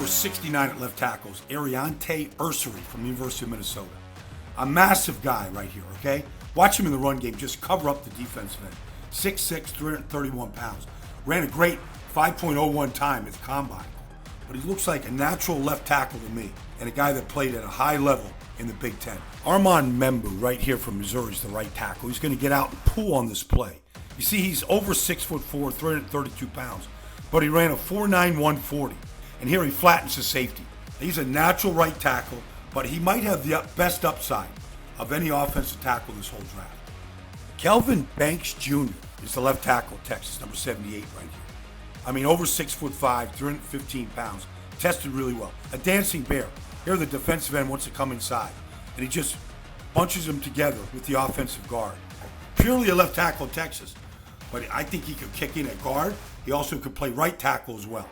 number 69 at left tackle is Arante Ursery from the University of Minnesota. A massive guy right here, okay? Watch him in the run game, just cover up the defensive end. 6'6", 331 pounds. Ran a great 5.01 time at the combine. But he looks like a natural left tackle to me, and a guy that played at a high level in the Big Ten. Armand Membu, right here from Missouri, is the right tackle. He's going to get out and pull on this play. You see, he's over 6'4", 332 pounds, but he ran a 4.9, 140. And here he flattens the safety. He's a natural right tackle, but he might have the best upside of any offensive tackle this whole draft. Kelvin Banks Jr. is the left tackle at Texas, number 78 right here. I mean, over 6'5", 315 pounds. Tested really well. A dancing bear. Here the defensive end wants to come inside, and he just bunches them together with the offensive guard. Purely a left tackle at Texas, but I think he could kick in at guard. He also could play right tackle as well.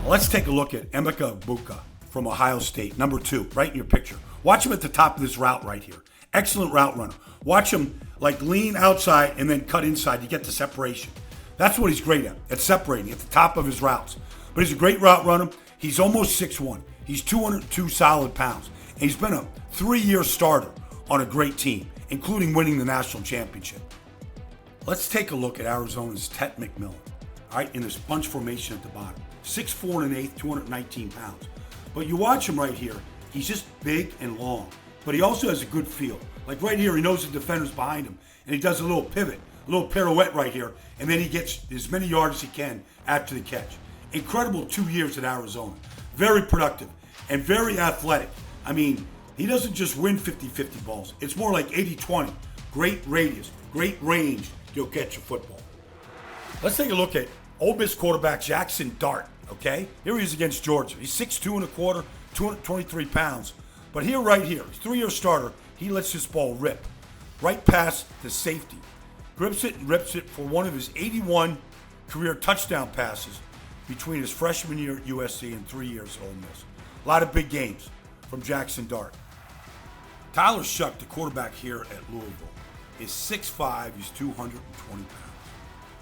Let's take a look at Emeka Buka from Ohio State, number 2, right in your picture. Watch him at the top of this route right here. Excellent route runner. Watch him like lean outside and then cut inside to get the separation. That's what he's great at separating at the top of his routes. But he's a great route runner. He's almost 6'1". He's 202 solid pounds. And he's been a 3-year starter on a great team, including winning the national championship. Let's take a look at Arizona's Tevin McMillan, all right, in this bunch formation at the bottom. 6'4" and 1/8", 219 pounds. But you watch him right here, he's just big and long. But he also has a good feel. Like right here, he knows the defender's behind him, and he does a little pivot, a little pirouette right here, and then he gets as many yards as he can after the catch. Incredible 2 years at Arizona. Very productive and very athletic. I mean, he doesn't just win 50-50 balls. It's more like 80-20. Great radius, great range. You'll catch a football. Let's take a look at Ole Miss quarterback Jackson Dart, okay? Here he is against Georgia. He's 6'2" 1/4", 223 pounds. But here, right here, he's 3-year starter. He lets this ball rip. Right past the safety. Grips it and rips it for one of his 81 career touchdown passes between his freshman year at USC and 3 years at Ole Miss. A lot of big games from Jackson Dart. Tyler Shuck, the quarterback here at Louisville, is 6'5", he's 220 pounds.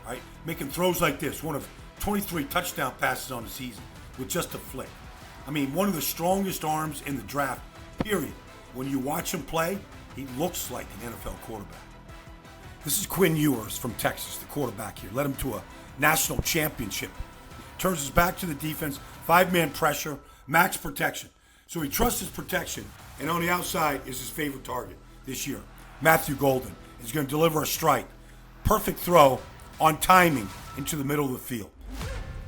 All right, making throws like this, one of 23 touchdown passes on the season with just a flick. I mean, one of the strongest arms in the draft, period. When you watch him play, he looks like an NFL quarterback. This is Quinn Ewers from Texas, the quarterback here. Led him to a national championship. Turns his back to the defense, 5-man pressure, max protection. So he trusts his protection, and on the outside is his favorite target this year, Matthew Golden. He's going to deliver a strike. Perfect throw on timing into the middle of the field.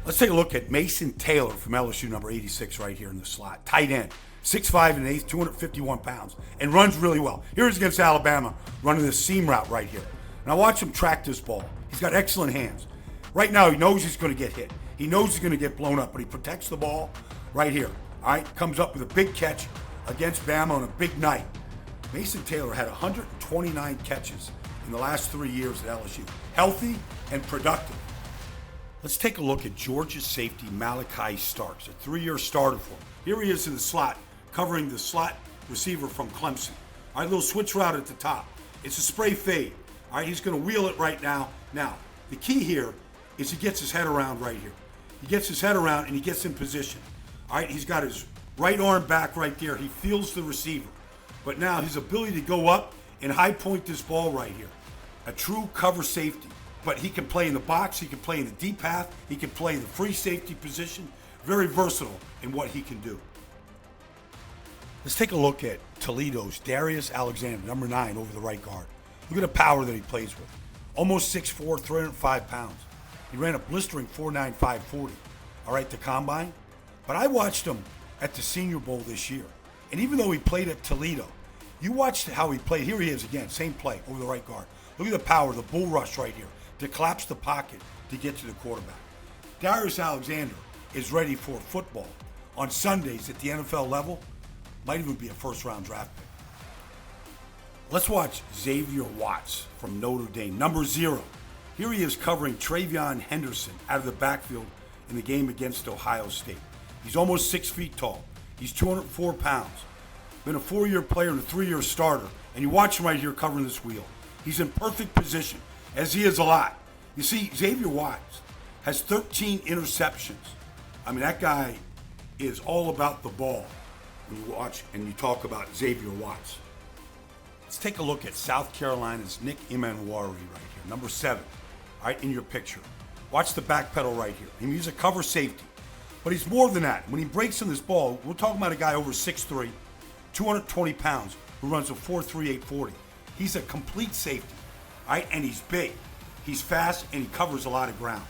Let's take a look at Mason Taylor from LSU, number 86 right here in the slot. Tight end, 6'5" and 1/8", 251 pounds, and runs really well. Here's against Alabama, running this seam route right here. Now watch him track this ball. He's got excellent hands. Right now he knows he's going to get hit. He knows he's going to get blown up, but he protects the ball right here. All right, comes up with a big catch against Bama on a big night. Mason Taylor had 129 catches in the last 3 years at LSU. Healthy and productive. Let's take a look at Georgia's safety, Malachi Starks, a 3-year starter for him. Here he is in the slot, covering the slot receiver from Clemson. All right, little switch route at the top. It's a spray fade. All right, he's going to wheel it right now. Now, the key here is he gets his head around right here. He gets his head around and he gets in position. All right, he's got his right arm back right there. He feels the receiver. But now his ability to go up and high point this ball right here. A true cover safety. But he can play in the box, he can play in the deep path, he can play in the free safety position. Very versatile in what he can do. Let's take a look at Toledo's Darius Alexander, number 9, over the right guard. Look at the power that he plays with. Almost 6'4", 305 pounds. He ran a blistering 4.9, 540. All right, the combine. But I watched him at the Senior Bowl this year. And even though he played at Toledo, you watched how he played. Here he is again, same play over the right guard. Look at the power, the bull rush right here to collapse the pocket to get to the quarterback. Darius Alexander is ready for football on Sundays at the NFL level. Might even be a first-round draft pick. Let's watch Xavier Watts from Notre Dame, number 0. Here he is covering Travion Henderson out of the backfield in the game against Ohio State. He's almost 6 feet tall. He's 204 pounds. Been a 4-year player and a 3-year starter. And you watch him right here covering this wheel. He's in perfect position, as he is a lot. You see, Xavier Watts has 13 interceptions. I mean, that guy is all about the ball when you watch and you talk about Xavier Watts. Let's take a look at South Carolina's Nick Emmanwori right here, number 7, all right, in your picture. Watch the back pedal right here. He's a cover safety, but he's more than that. When he breaks in this ball, we're talking about a guy over 6'3", 220 pounds, who runs a 4.3 840. He's a complete safety, all right, and he's big. He's fast, and he covers a lot of ground.